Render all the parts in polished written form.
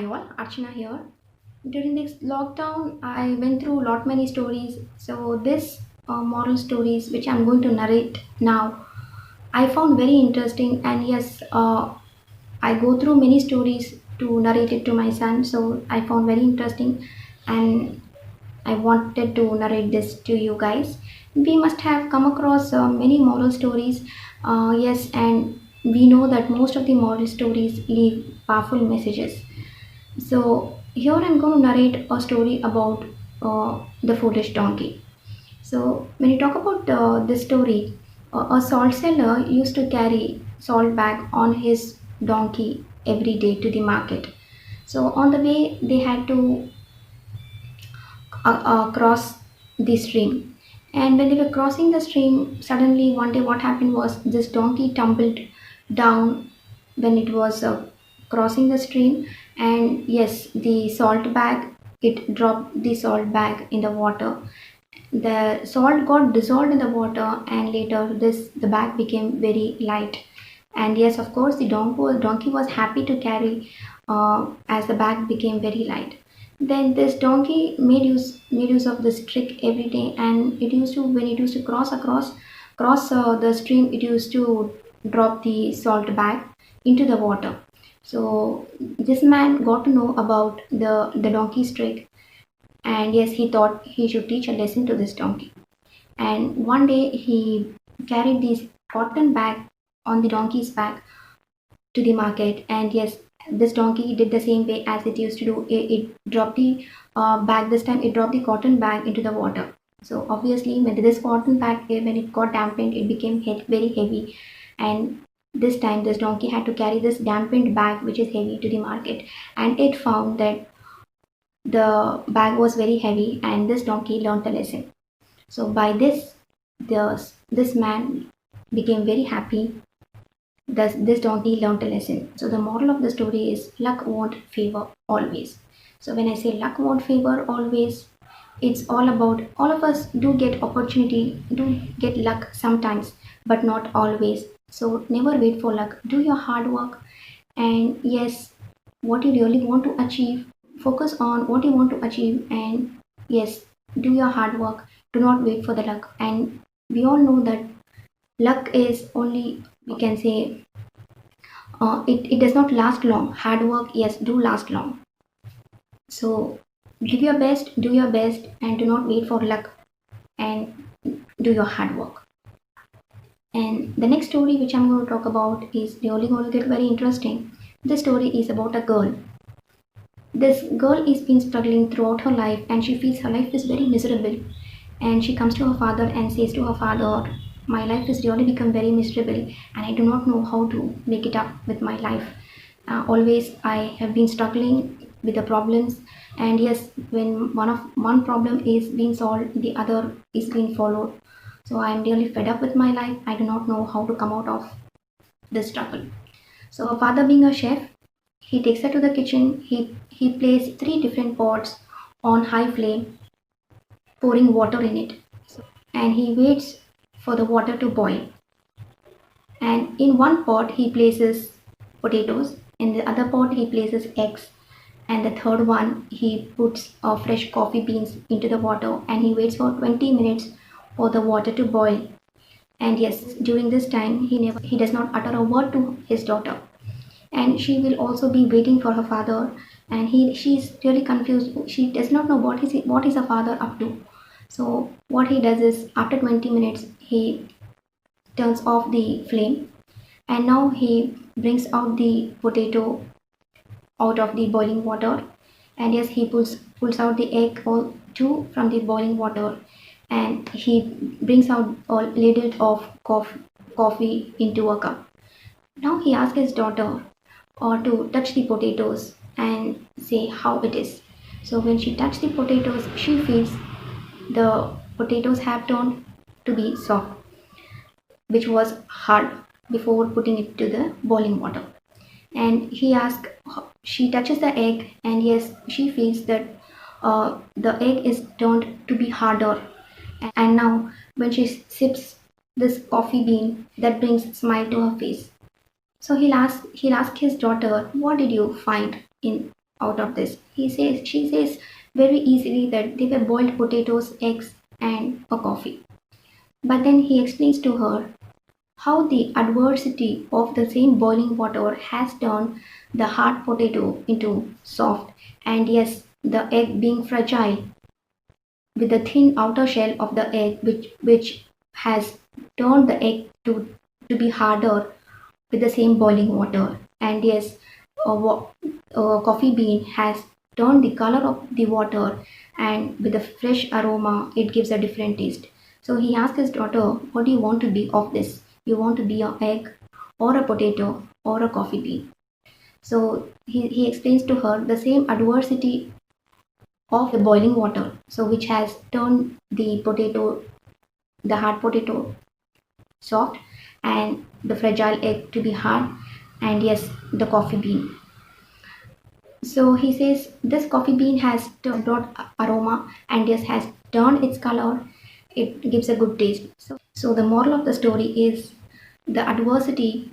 Hi all, Archana here. During this lockdown, I went through lot many stories. So this moral stories, which I'm going to narrate now, I found very interesting. And yes, I go through many stories to narrate it to my son. So I found very interesting, and I wanted to narrate this to you guys. We must have come across many moral stories. Yes, and we know that most of the moral stories leave powerful messages. So here I'm going to narrate a story about the foolish donkey. So when you talk about this story, a salt seller used to carry salt bag on his donkey every day to the market. So on the way, they had to cross the stream. And when they were crossing the stream, suddenly one day what happened was this donkey tumbled down when it was crossing the stream. And yes, the salt bag, it dropped the salt bag in the water. The salt got dissolved in the water, and later the bag became very light. And yes, of course, the donkey was happy to carry as the bag became very light. Then this donkey made use of this trick every day, and it used to when it used to cross the stream, it used to drop the salt bag into the water. So this man got to know about the donkey's trick, and yes, he thought he should teach a lesson to this donkey. And one day he carried this cotton bag on the donkey's back to the market. And yes, this donkey did the same way as it used to do. It dropped the bag. This time it dropped the cotton bag into the water. So obviously when this cotton bag, when it got dampened, it became very heavy. And this time this donkey had to carry this dampened bag, which is heavy, to the market. And it found that the bag was very heavy, and this donkey learned the lesson. So by this man became very happy. Thus, this donkey learned a lesson. So the moral of the story is luck won't favor always. So when I say luck won't favor always, it's all about all of us do get opportunity, do get luck sometimes, but not always. So never wait for luck. Do your hard work, and yes, what you really want to achieve, focus on what you want to achieve, and yes, do your hard work. Do not wait for the luck. And we all know that luck is only, we can say, it does not last long. Hard work, yes, do last long. So give your best, do your best, and do not wait for luck, and do your hard work. And the next story which I'm going to talk about is really going to get very interesting. This story is about a girl. This girl is been struggling throughout her life, and she feels her life is very miserable. And she comes to her father and says to her father, my life has really become very miserable, and I do not know how to make it up with my life. Always I have been struggling with the problems, and yes, when one problem is being solved, the other is being followed. So I am really fed up with my life. I do not know how to come out of this struggle. So her father, being a chef, he takes her to the kitchen. He placed three different pots on high flame, pouring water in it, and he waits for the water to boil. And in one pot he places potatoes, in the other pot he places eggs, and the third one he puts fresh coffee beans into the water, and he waits for 20 minutes for the water to boil. And yes, during this time he does not utter a word to his daughter, and she will also be waiting for her father. And she's really confused. She does not know what is her father up to. So what he does is, after 20 minutes he turns off the flame, and now he brings out the potato out of the boiling water. And yes, he pulls out the egg or two from the boiling water, and he brings out a ladle of coffee into a cup. Now he asks his daughter to touch the potatoes and say how it is. So when she touched the potatoes, she feels the potatoes have turned to be soft, which was hard before putting it to the boiling water. And she touches the egg, and yes, she feels that the egg is turned to be harder. And now when she sips this coffee bean, that brings a smile to her face. So he'll ask his daughter, what did you find in out of this. She says very easily that they were boiled potatoes, eggs, and a coffee. But then he explains to her how the adversity of the same boiling water has turned the hard potato into soft, and yes, the egg being fragile with the thin outer shell of the egg, which has turned the egg to be harder with the same boiling water. And yes, a coffee bean has turned the color of the water, and with the fresh aroma, it gives a different taste. So he asked his daughter, what do you want to be of this? You want to be an egg, or a potato, or a coffee bean? So he explains to her the same adversity of the boiling water, so which has turned the potato, the hard potato, soft, and the fragile egg to be hard, and yes, the coffee bean. So he says this coffee bean has brought aroma, and yes, has turned its color. It gives a good taste. So the moral of the story is the adversity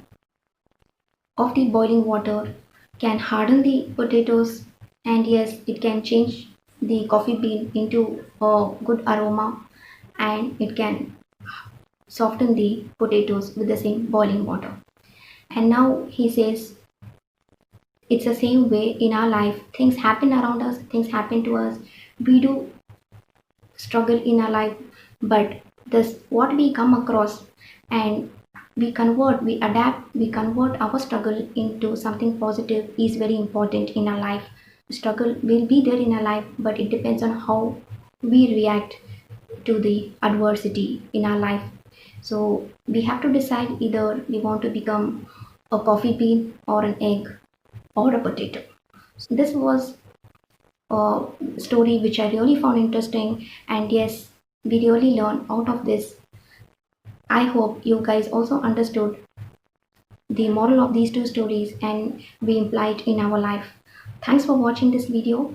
of the boiling water can harden the potatoes, and yes, it can change the coffee bean into a good aroma, and it can soften the potatoes with the same boiling water. And now he says it's the same way in our life. Things happen around us, things happen to us. We do struggle in our life, but this what we come across, and we adapt, we convert our struggle into something positive is very important in our life. Struggle will be there in our life, but it depends on how we react to the adversity in our life. So we have to decide either we want to become a coffee bean or an egg or a potato. So this was a story which I really found interesting, and yes, we really learned out of this. I hope you guys also understood the moral of these two stories and we imply it in our life. Thanks for watching this video.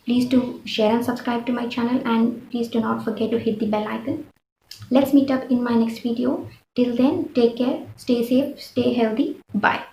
Please do share and subscribe to my channel, and please do not forget to hit the bell icon. Let's meet up in my next video. Till then, take care, stay safe, stay healthy. Bye.